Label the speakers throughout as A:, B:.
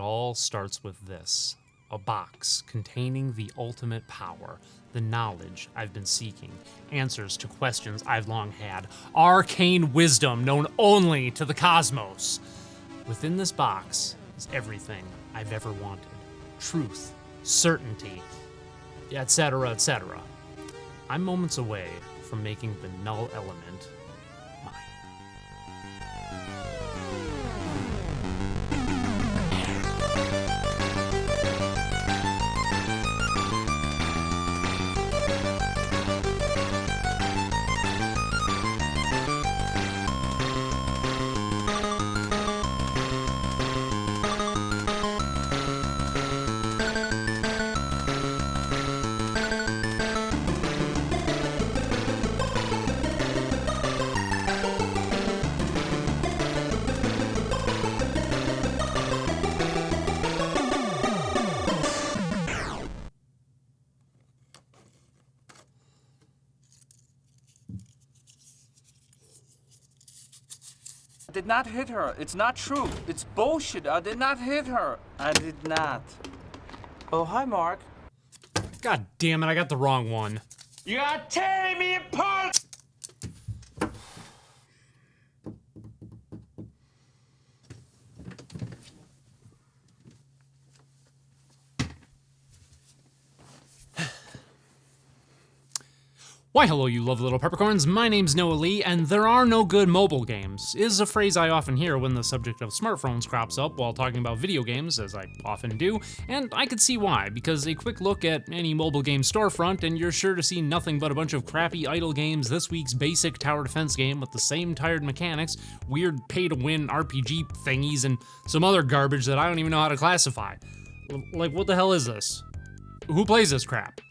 A: all starts with this. A box containing the ultimate power, the knowledge I've been seeking, answers to questions I've long had, arcane wisdom known only to the cosmos. Within this box is everything I've ever wanted. Truth, certainty, etc., etc. I'm moments away from making the null element mine.
B: I did not hit her. It's not true. It's bullshit. I did not hit her. I did not. Oh, hi, Mark.
A: God damn it, I got the wrong one.
B: You are tearing me apart!
A: Why hello you lovely little peppercorns, my name's Noah Lee, and there are no good mobile games, is a phrase I often hear when the subject of smartphones crops up while talking about video games, as I often do, and I could see why, because a quick look at any mobile game storefront and you're sure to see nothing but a bunch of crappy idle games, this week's basic tower defense game with the same tired mechanics, weird pay-to-win RPG thingies, and some other garbage that I don't even know how to classify. Like, what the hell is this? Who plays this crap?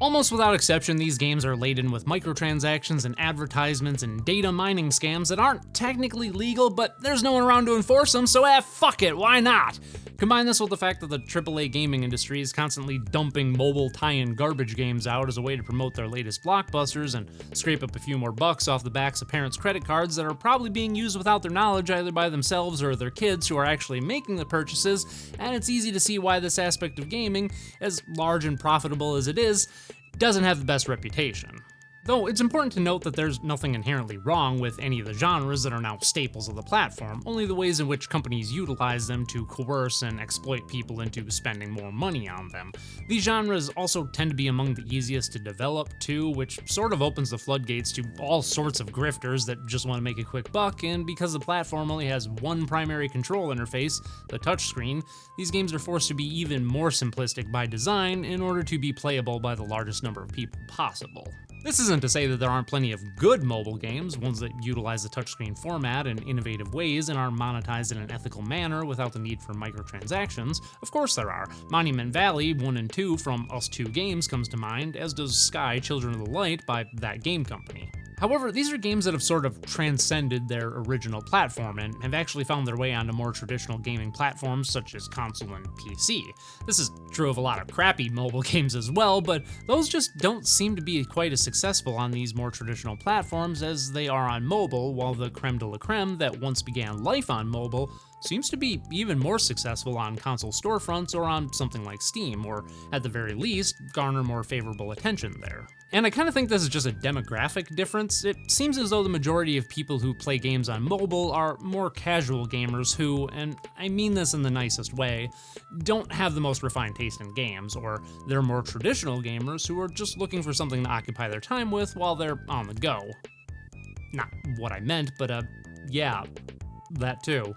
A: Almost without exception, these games are laden with microtransactions and advertisements and data mining scams that aren't technically legal, but there's no one around to enforce them, so fuck it, why not? Combine this with the fact that the AAA gaming industry is constantly dumping mobile tie-in garbage games out as a way to promote their latest blockbusters and scrape up a few more bucks off the backs of parents' credit cards that are probably being used without their knowledge either by themselves or their kids who are actually making the purchases, and it's easy to see why this aspect of gaming, as large and profitable as it is, doesn't have the best reputation. Though it's important to note that there's nothing inherently wrong with any of the genres that are now staples of the platform, only the ways in which companies utilize them to coerce and exploit people into spending more money on them. These genres also tend to be among the easiest to develop too, which sort of opens the floodgates to all sorts of grifters that just want to make a quick buck, and because the platform only has one primary control interface, the touchscreen, these games are forced to be even more simplistic by design in order to be playable by the largest number of people possible. This isn't to say that there aren't plenty of good mobile games, ones that utilize the touchscreen format in innovative ways and are monetized in an ethical manner without the need for microtransactions. Of course there are. Monument Valley 1 and 2 from Us 2 Games comes to mind, as does Sky Children of the Light by that game company. However, these are games that have sort of transcended their original platform and have actually found their way onto more traditional gaming platforms such as console and PC. This is true of a lot of crappy mobile games as well, but those just don't seem to be quite as successful on these more traditional platforms as they are on mobile, while the creme de la creme that once began life on mobile seems to be even more successful on console storefronts or on something like Steam, or at the very least, garner more favorable attention there. And I kind of think this is just a demographic difference. It seems as though the majority of people who play games on mobile are more casual gamers who, and I mean this in the nicest way, don't have the most refined taste in games, or they're more traditional gamers who are just looking for something to occupy their time with while they're on the go. Not what I meant, but yeah, that too.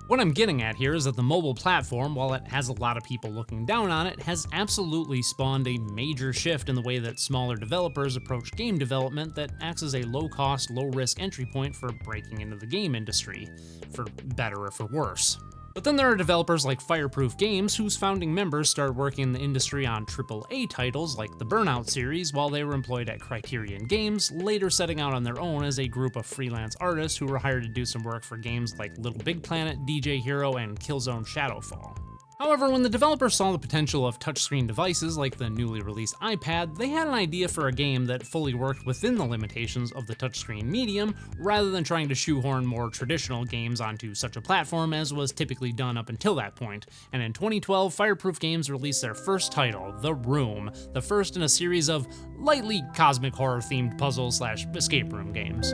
A: What I'm getting at here is that the mobile platform, while it has a lot of people looking down on it, has absolutely spawned a major shift in the way that smaller developers approach game development that acts as a low-cost, low-risk entry point for breaking into the game industry, for better or for worse. But then there are developers like Fireproof Games, whose founding members started working in the industry on AAA titles like the Burnout series while they were employed at Criterion Games, later setting out on their own as a group of freelance artists who were hired to do some work for games like Little Big Planet, DJ Hero, and Killzone Shadowfall. However, when the developers saw the potential of touchscreen devices like the newly released iPad, they had an idea for a game that fully worked within the limitations of the touchscreen medium, rather than trying to shoehorn more traditional games onto such a platform as was typically done up until that point. And in 2012, Fireproof Games released their first title, The Room, the first in a series of lightly cosmic horror-themed puzzle/escape room games.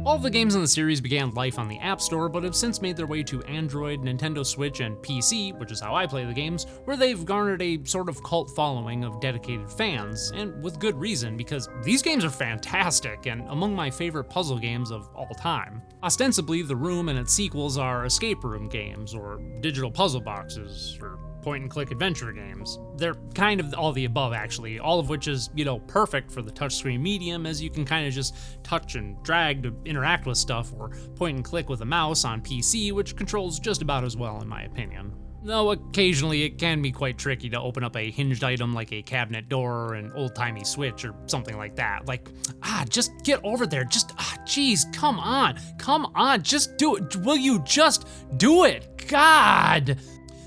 A: All of the games in the series began life on the App Store, but have since made their way to Android, Nintendo Switch, and PC, which is how I play the games, where they've garnered a sort of cult following of dedicated fans, and with good reason, because these games are fantastic and among my favorite puzzle games of all time. Ostensibly, The Room and its sequels are escape room games, or digital puzzle boxes, or point-and-click adventure games. They're kind of all the above, actually, all of which is, perfect for the touchscreen medium, as you can kind of just touch and drag to interact with stuff, or point-and-click with a mouse on PC, which controls just about as well, in my opinion. Though occasionally it can be quite tricky to open up a hinged item like a cabinet door or an old-timey switch or something like that. Just get over there, geez, come on, just do it. Will you just do it? God!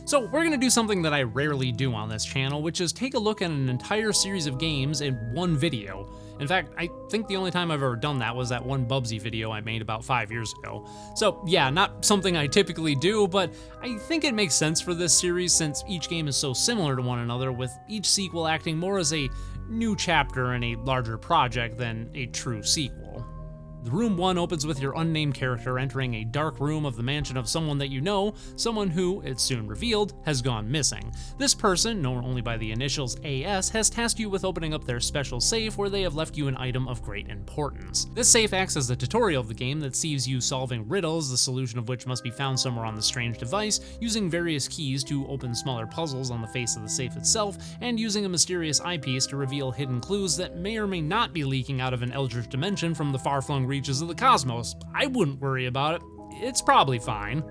A: So we're gonna do something that I rarely do on this channel, which is take a look at an entire series of games in one video. In fact, I think the only time I've ever done that was that one Bubsy video I made about 5 years ago. So yeah, not something I typically do, but I think it makes sense for this series since each game is so similar to one another, with each sequel acting more as a new chapter in a larger project than a true sequel. The Room 1 opens with your unnamed character entering a dark room of the mansion of someone that you know, someone who, it's soon revealed, has gone missing. This person, known only by the initials AS, has tasked you with opening up their special safe where they have left you an item of great importance. This safe acts as the tutorial of the game that sees you solving riddles, the solution of which must be found somewhere on the strange device, using various keys to open smaller puzzles on the face of the safe itself, and using a mysterious eyepiece to reveal hidden clues that may or may not be leaking out of an eldritch dimension from the far-flung reaches of the cosmos. I wouldn't worry about it. It's probably fine.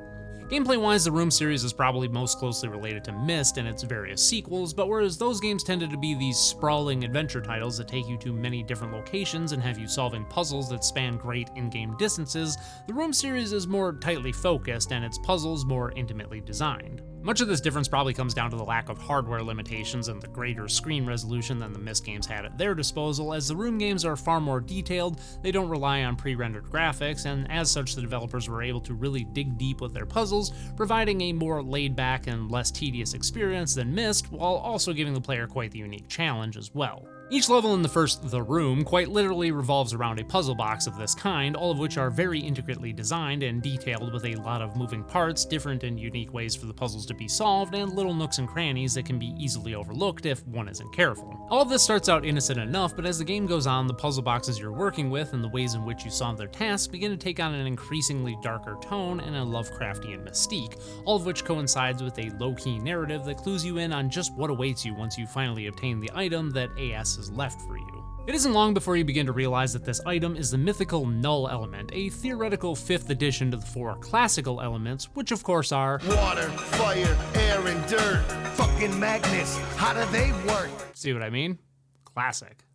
A: Gameplay-wise, the Room series is probably most closely related to Myst and its various sequels, but whereas those games tended to be these sprawling adventure titles that take you to many different locations and have you solving puzzles that span great in-game distances, the Room series is more tightly focused and its puzzles more intimately designed. Much of this difference probably comes down to the lack of hardware limitations and the greater screen resolution than the Myst games had at their disposal, as the Room games are far more detailed, they don't rely on pre-rendered graphics, and as such the developers were able to really dig deep with their puzzles, providing a more laid-back and less tedious experience than Myst, while also giving the player quite the unique challenge as well. Each level in the first The Room quite literally revolves around a puzzle box of this kind, all of which are very intricately designed and detailed with a lot of moving parts, different and unique ways for the puzzles to be solved, and little nooks and crannies that can be easily overlooked if one isn't careful. All of this starts out innocent enough, but as the game goes on, the puzzle boxes you're working with and the ways in which you solve their tasks begin to take on an increasingly darker tone and a Lovecraftian mystique, all of which coincides with a low-key narrative that clues you in on just what awaits you once you finally obtain the item that AS has left for you. It isn't long before you begin to realize that this item is the mythical null element, a theoretical 5th addition to the 4 classical elements, which of course are
C: water, fire, air, and dirt. Fucking magnets, how do they work?
A: See what I mean? Classic.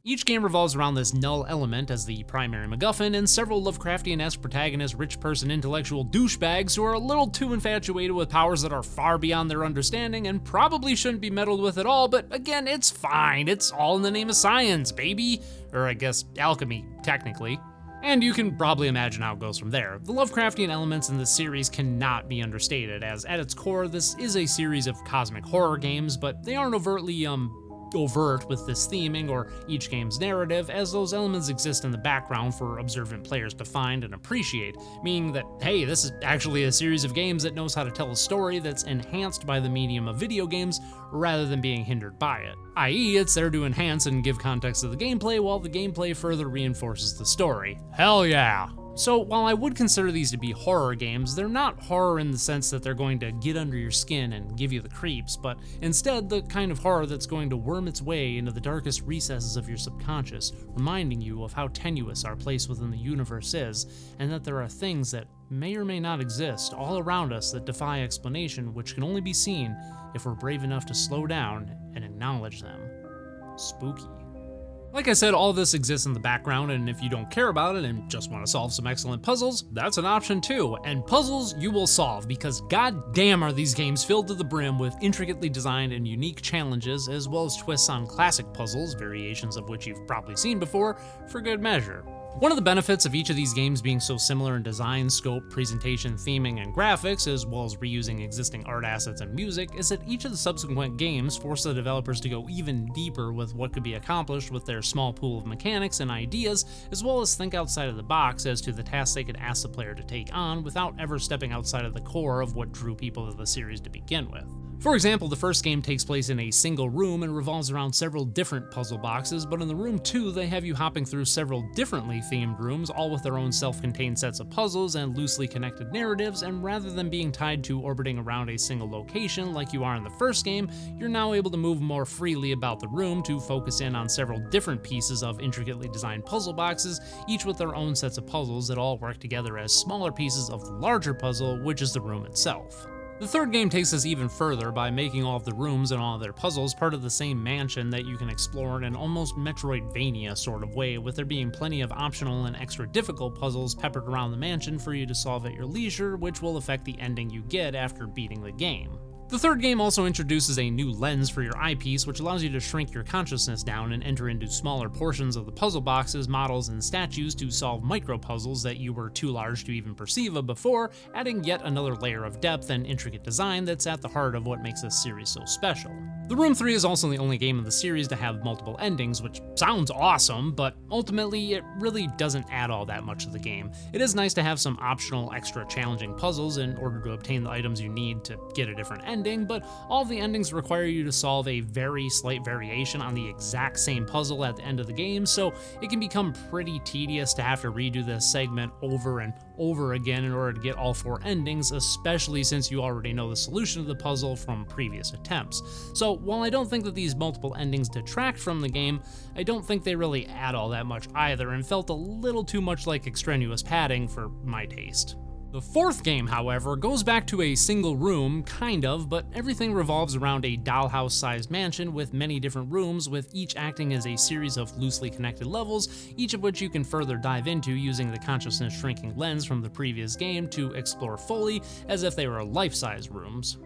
A: Each game revolves around this null element as the primary MacGuffin, and several Lovecraftian-esque protagonist rich person intellectual douchebags who are a little too infatuated with powers that are far beyond their understanding and probably shouldn't be meddled with at all, but again, it's fine. It's all in the name of science, baby. Or I guess alchemy, technically. And you can probably imagine how it goes from there. The Lovecraftian elements in this series cannot be understated, as at its core, this is a series of cosmic horror games, but they aren't overtly, overt with this theming or each game's narrative, as those elements exist in the background for observant players to find and appreciate, meaning that, hey, this is actually a series of games that knows how to tell a story that's enhanced by the medium of video games rather than being hindered by it. i.e., it's there to enhance and give context to the gameplay while the gameplay further reinforces the story. Hell yeah! So while I would consider these to be horror games, they're not horror in the sense that they're going to get under your skin and give you the creeps, but instead the kind of horror that's going to worm its way into the darkest recesses of your subconscious, reminding you of how tenuous our place within the universe is, and that there are things that may or may not exist all around us that defy explanation, which can only be seen if we're brave enough to slow down and acknowledge them. Spooky. Like I said, all this exists in the background, and if you don't care about it and just want to solve some excellent puzzles, that's an option too. And puzzles you will solve, because goddamn are these games filled to the brim with intricately designed and unique challenges, as well as twists on classic puzzles, variations of which you've probably seen before, for good measure. One of the benefits of each of these games being so similar in design, scope, presentation, theming, and graphics, as well as reusing existing art assets and music, is that each of the subsequent games force the developers to go even deeper with what could be accomplished with their small pool of mechanics and ideas, as well as think outside of the box as to the tasks they could ask the player to take on without ever stepping outside of the core of what drew people to the series to begin with. For example, the first game takes place in a single room and revolves around several different puzzle boxes, but in the room 2, they have you hopping through several differently themed rooms, all with their own self-contained sets of puzzles and loosely connected narratives, and rather than being tied to orbiting around a single location like you are in the first game, you're now able to move more freely about the room to focus in on several different pieces of intricately designed puzzle boxes, each with their own sets of puzzles that all work together as smaller pieces of the larger puzzle, which is the room itself. The third game takes us even further by making all of the rooms and all of their puzzles part of the same mansion that you can explore in an almost Metroidvania sort of way, with there being plenty of optional and extra difficult puzzles peppered around the mansion for you to solve at your leisure, which will affect the ending you get after beating the game. The third game also introduces a new lens for your eyepiece, which allows you to shrink your consciousness down and enter into smaller portions of the puzzle boxes, models, and statues to solve micro-puzzles that you were too large to even perceive of before, adding yet another layer of depth and intricate design that's at the heart of what makes this series so special. The Room 3 is also the only game in the series to have multiple endings, which sounds awesome, but ultimately it really doesn't add all that much to the game. It is nice to have some optional extra challenging puzzles in order to obtain the items you need to get a different ending, but all the endings require you to solve a very slight variation on the exact same puzzle at the end of the game, so it can become pretty tedious to have to redo this segment over and over again in order to get all 4 endings, especially since you already know the solution to the puzzle from previous attempts. So while I don't think that these multiple endings detract from the game, I don't think they really add all that much either, and felt a little too much like extraneous padding for my taste. The fourth game, however, goes back to a single room, kind of, but everything revolves around a dollhouse-sized mansion with many different rooms, with each acting as a series of loosely connected levels, each of which you can further dive into using the consciousness shrinking lens from the previous game to explore fully, as if they were life-size rooms.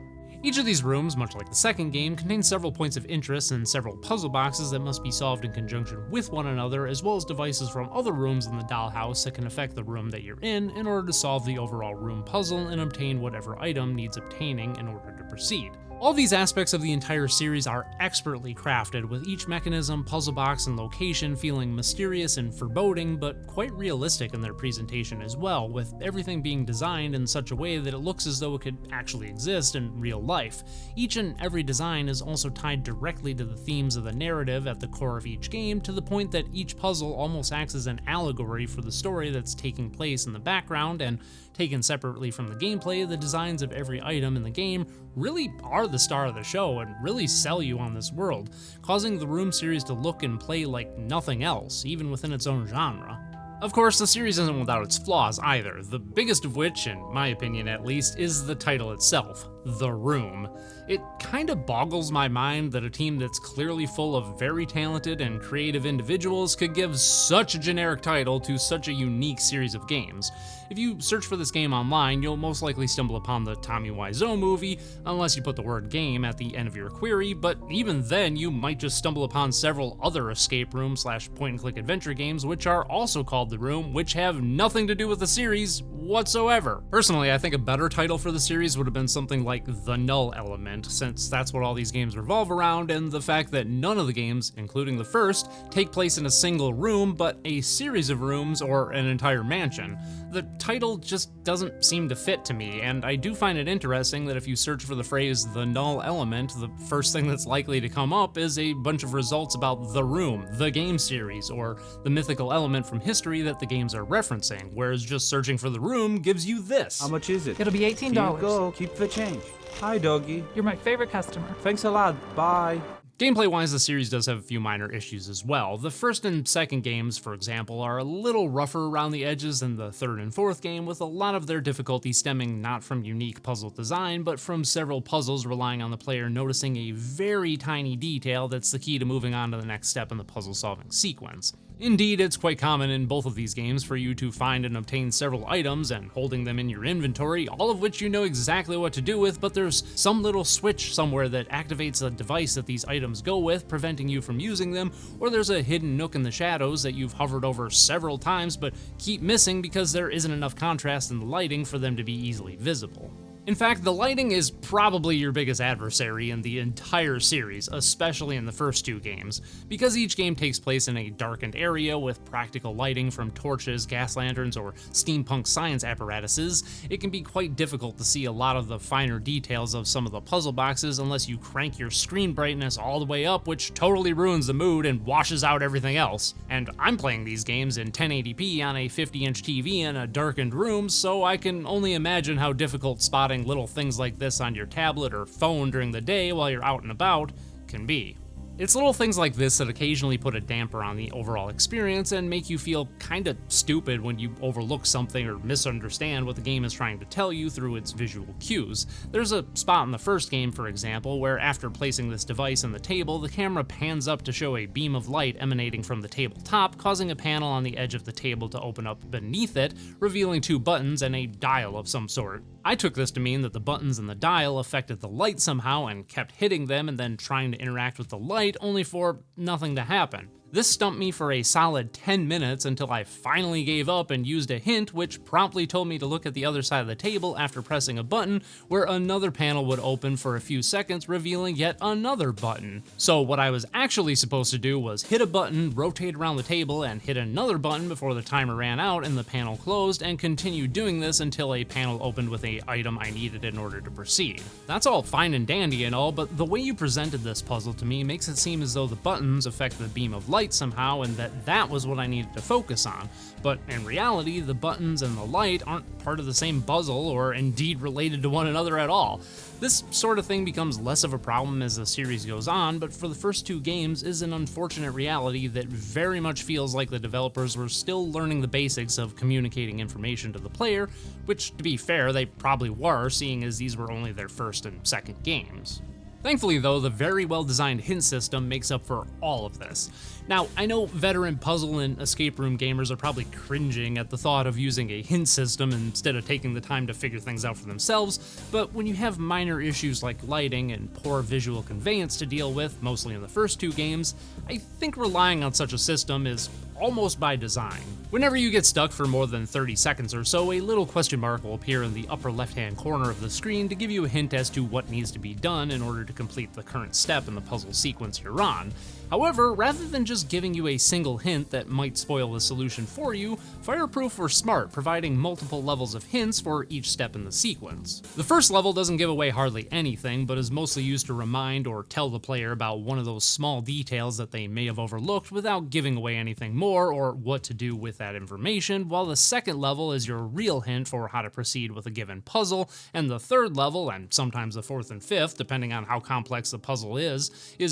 A: Each of these rooms, much like the second game, contains several points of interest and several puzzle boxes that must be solved in conjunction with one another, as well as devices from other rooms in the dollhouse that can affect the room that you're in order to solve the overall room puzzle and obtain whatever item needs obtaining in order to proceed. All these aspects of the entire series are expertly crafted, with each mechanism, puzzle box, and location feeling mysterious and foreboding, but quite realistic in their presentation as well, with everything being designed in such a way that it looks as though it could actually exist in real life. Each and every design is also tied directly to the themes of the narrative at the core of each game, to the point that each puzzle almost acts as an allegory for the story that's taking place in the background, and taken separately from the gameplay, the designs of every item in the game really are the star of the show and really sell you on this world, causing the Room series to look and play like nothing else, even within its own genre. Of course, the series isn't without its flaws either, the biggest of which, in my opinion at least, is the title itself, The Room. It kinda boggles my mind that a team that's clearly full of very talented and creative individuals could give such a generic title to such a unique series of games. If you search for this game online, you'll most likely stumble upon the Tommy Wiseau movie, unless you put the word game at the end of your query, but even then you might just stumble upon several other escape room / point-and-click adventure games which are also called The Room, which have nothing to do with the series whatsoever. Personally, I think a better title for the series would have been something like The Null Element, since that's what all these games revolve around, and the fact that none of the games, including the first, take place in a single room, but a series of rooms or an entire mansion. The title just doesn't seem to fit to me, and I do find it interesting that if you search for the phrase The Null Element, the first thing that's likely to come up is a bunch of results about The Room, the game series, or the mythical element from history that the games are referencing, whereas just searching for The Room gives you this.
D: How much is it?
E: It'll be $18.
D: Here you go. Keep the change. Hi, doggy.
E: You're my favorite customer.
D: Thanks a lot. Bye.
A: Gameplay-wise, the series does have a few minor issues as well. The first and second games, for example, are a little rougher around the edges than the third and fourth game, with a lot of their difficulty stemming not from unique puzzle design, but from several puzzles relying on the player noticing a very tiny detail that's the key to moving on to the next step in the puzzle-solving sequence. Indeed, it's quite common in both of these games for you to find and obtain several items and holding them in your inventory, all of which you know exactly what to do with, but there's some little switch somewhere that activates a device that these items go with, preventing you from using them, or there's a hidden nook in the shadows that you've hovered over several times but keep missing because there isn't enough contrast in the lighting for them to be easily visible. In fact, the lighting is probably your biggest adversary in the entire series, especially in the first two games. Because each game takes place in a darkened area with practical lighting from torches, gas lanterns, or steampunk science apparatuses, it can be quite difficult to see a lot of the finer details of some of the puzzle boxes unless you crank your screen brightness all the way up, which totally ruins the mood and washes out everything else. And I'm playing these games in 1080p on a 50-inch TV in a darkened room, so I can only imagine how difficult spotting little things like this on your tablet or phone during the day while you're out and about can be. It's little things like this that occasionally put a damper on the overall experience and make you feel kinda stupid when you overlook something or misunderstand what the game is trying to tell you through its visual cues. There's a spot in the first game, for example, where after placing this device on the table, the camera pans up to show a beam of light emanating from the tabletop, causing a panel on the edge of the table to open up beneath it, revealing two buttons and a dial of some sort. I took this to mean that the buttons and the dial affected the light somehow and kept hitting them and then trying to interact with the light, only for nothing to happen. This stumped me for a solid 10 minutes until I finally gave up and used a hint, which promptly told me to look at the other side of the table after pressing a button, where another panel would open for a few seconds, revealing yet another button. So what I was actually supposed to do was hit a button, rotate around the table, and hit another button before the timer ran out and the panel closed, and continue doing this until a panel opened with an item I needed in order to proceed. That's all fine and dandy and all, but the way you presented this puzzle to me makes it seem as though the buttons affect the beam of light somehow and that was what I needed to focus on. But in reality, the buttons and the light aren't part of the same puzzle or indeed related to one another at all. This sort of thing becomes less of a problem as the series goes on, but for the first two games is an unfortunate reality that very much feels like the developers were still learning the basics of communicating information to the player, which, to be fair, they probably were, seeing as these were only their first and second games. Thankfully though, the very well-designed hint system makes up for all of this. Now, I know veteran puzzle and escape room gamers are probably cringing at the thought of using a hint system instead of taking the time to figure things out for themselves, but when you have minor issues like lighting and poor visual conveyance to deal with, mostly in the first two games, I think relying on such a system is almost by design. Whenever you get stuck for more than 30 seconds or so, a little question mark will appear in the upper left-hand corner of the screen to give you a hint as to what needs to be done in order to complete the current step in the puzzle sequence you're on. However, rather than just giving you a single hint that might spoil the solution for you, Fireproof were smart, providing multiple levels of hints for each step in the sequence. The first level doesn't give away hardly anything, but is mostly used to remind or tell the player about one of those small details that they may have overlooked without giving away anything more or what to do with that information, while the second level is your real hint for how to proceed with a given puzzle, and the third level, and sometimes the fourth and fifth, depending on how complex the puzzle is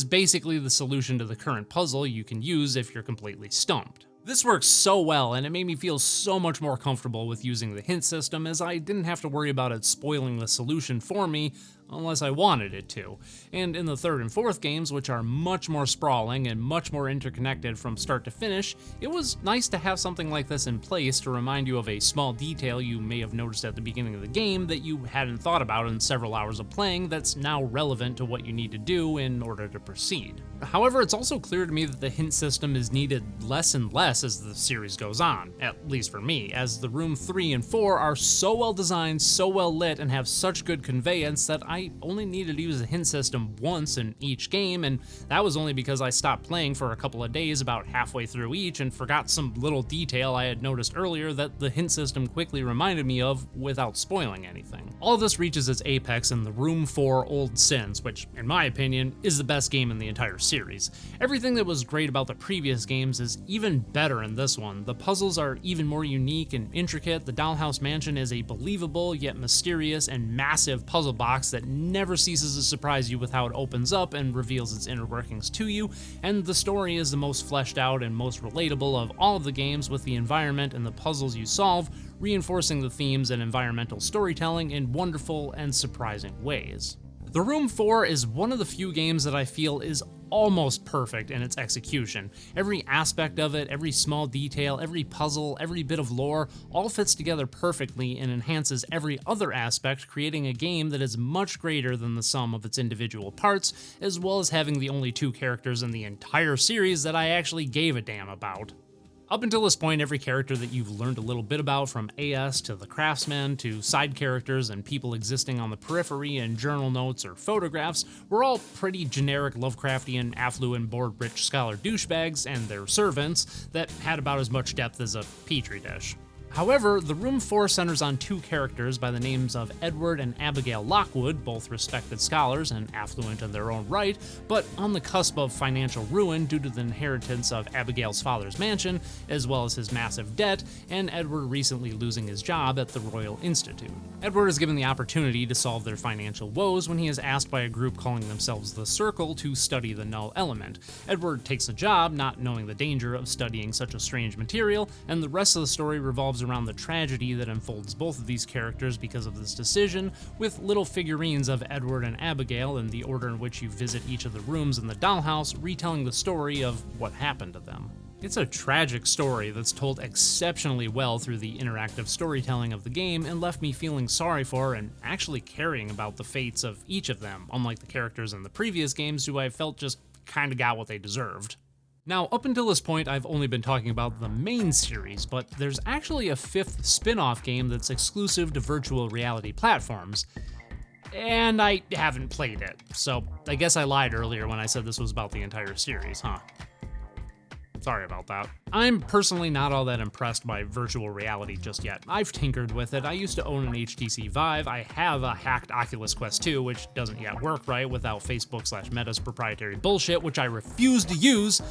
A: basically the solution to the current puzzle you can use if you're completely stumped. This works so well, and it made me feel so much more comfortable with using the hint system, as I didn't have to worry about it spoiling the solution for me unless I wanted it to. And in the third and fourth games, which are much more sprawling and much more interconnected from start to finish, it was nice to have something like this in place to remind you of a small detail you may have noticed at the beginning of the game that you hadn't thought about in several hours of playing that's now relevant to what you need to do in order to proceed. However, it's also clear to me that the hint system is needed less and less as the series goes on, at least for me, as the room 3 and 4 are so well designed, so well lit, and have such good conveyance that I only needed to use the hint system once in each game, and that was only because I stopped playing for a couple of days about halfway through each and forgot some little detail I had noticed earlier that the hint system quickly reminded me of without spoiling anything. All of this reaches its apex in the Room 4 Old Sins, which, in my opinion, is the best game in the entire series. Everything that was great about the previous games is even better in this one. The puzzles are even more unique and intricate. The Dollhouse Mansion is a believable yet mysterious and massive puzzle box that never ceases to surprise you with how it opens up and reveals its inner workings to you, and the story is the most fleshed out and most relatable of all of the games, with the environment and the puzzles you solve reinforcing the themes and environmental storytelling in wonderful and surprising ways. The Room 4 is one of the few games that I feel is almost perfect in its execution. Every aspect of it, every small detail, every puzzle, every bit of lore, all fits together perfectly and enhances every other aspect, creating a game that is much greater than the sum of its individual parts, as well as having the only 2 characters in the entire series that I actually gave a damn about. Up until this point, every character that you've learned a little bit about, from AS to the craftsman to side characters and people existing on the periphery and journal notes or photographs, were all pretty generic Lovecraftian, affluent, bored-rich scholar douchebags and their servants that had about as much depth as a petri dish. However, The Room 4 centers on 2 characters by the names of Edward and Abigail Lockwood, both respected scholars and affluent in their own right, but on the cusp of financial ruin due to the inheritance of Abigail's father's mansion, as well as his massive debt, and Edward recently losing his job at the Royal Institute. Edward is given the opportunity to solve their financial woes when he is asked by a group calling themselves the Circle to study the null element. Edward takes the job, not knowing the danger of studying such a strange material, and the rest of the story revolves around the tragedy that unfolds both of these characters because of this decision, with little figurines of Edward and Abigail in the order in which you visit each of the rooms in the dollhouse, retelling the story of what happened to them. It's a tragic story that's told exceptionally well through the interactive storytelling of the game, and left me feeling sorry for and actually caring about the fates of each of them, unlike the characters in the previous games who I felt just kinda got what they deserved. Now, up until this point, I've only been talking about the main series, but there's actually a 5th spin-off game that's exclusive to virtual reality platforms, and I haven't played it, so I guess I lied earlier when I said this was about the entire series, huh? Sorry about that. I'm personally not all that impressed by virtual reality just yet. I've tinkered with it. I used to own an HTC Vive. I have a hacked Oculus Quest 2, which doesn't yet work right without Facebook/Meta's proprietary bullshit, which I refuse to use.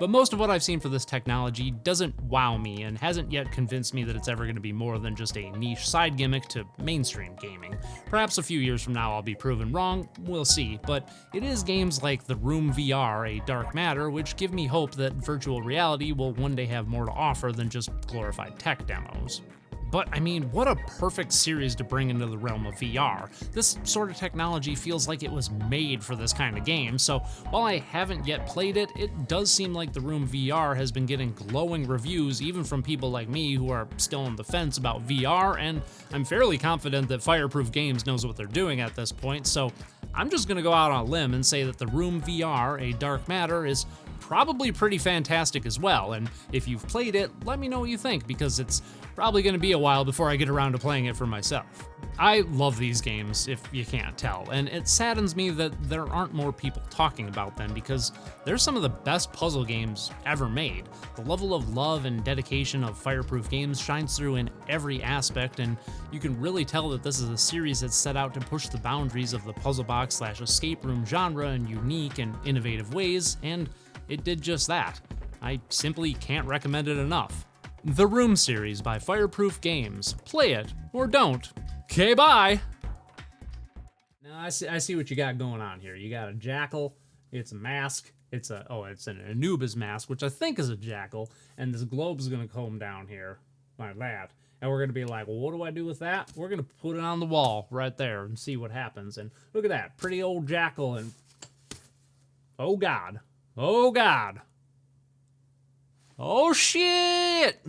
A: But most of what I've seen for this technology doesn't wow me and hasn't yet convinced me that it's ever going to be more than just a niche side gimmick to mainstream gaming. Perhaps a few years from now I'll be proven wrong, we'll see, but it is games like The Room VR, A Dark Matter, which give me hope that virtual reality will one day have more to offer than just glorified tech demos. But I mean, what a perfect series to bring into the realm of VR. This sort of technology feels like it was made for this kind of game, so while I haven't yet played it, it does seem like The Room VR has been getting glowing reviews even from people like me who are still on the fence about VR, and I'm fairly confident that Fireproof Games knows what they're doing at this point, so I'm just gonna go out on a limb and say that The Room VR, A Dark Matter is probably pretty fantastic as well, and if you've played it, let me know what you think, because it's probably going to be a while before I get around to playing it for myself. I love these games, if you can't tell, and it saddens me that there aren't more people talking about them, because they're some of the best puzzle games ever made. The level of love and dedication of Fireproof Games shines through in every aspect, and you can really tell that this is a series that's set out to push the boundaries of the puzzle box/escape room genre in unique and innovative ways, and it did just that. I simply can't recommend it enough. The Room series by Fireproof Games. Play it, or don't. Okay, bye! Now, I see what you got going on here. You got a jackal, it's a mask, it's an Anubis mask, which I think is a jackal, and this globe's gonna come down here, like that. And we're gonna be like, well, what do I do with that? We're gonna put it on the wall right there and see what happens. And look at that, pretty old jackal, and oh God. Oh God. Oh shit!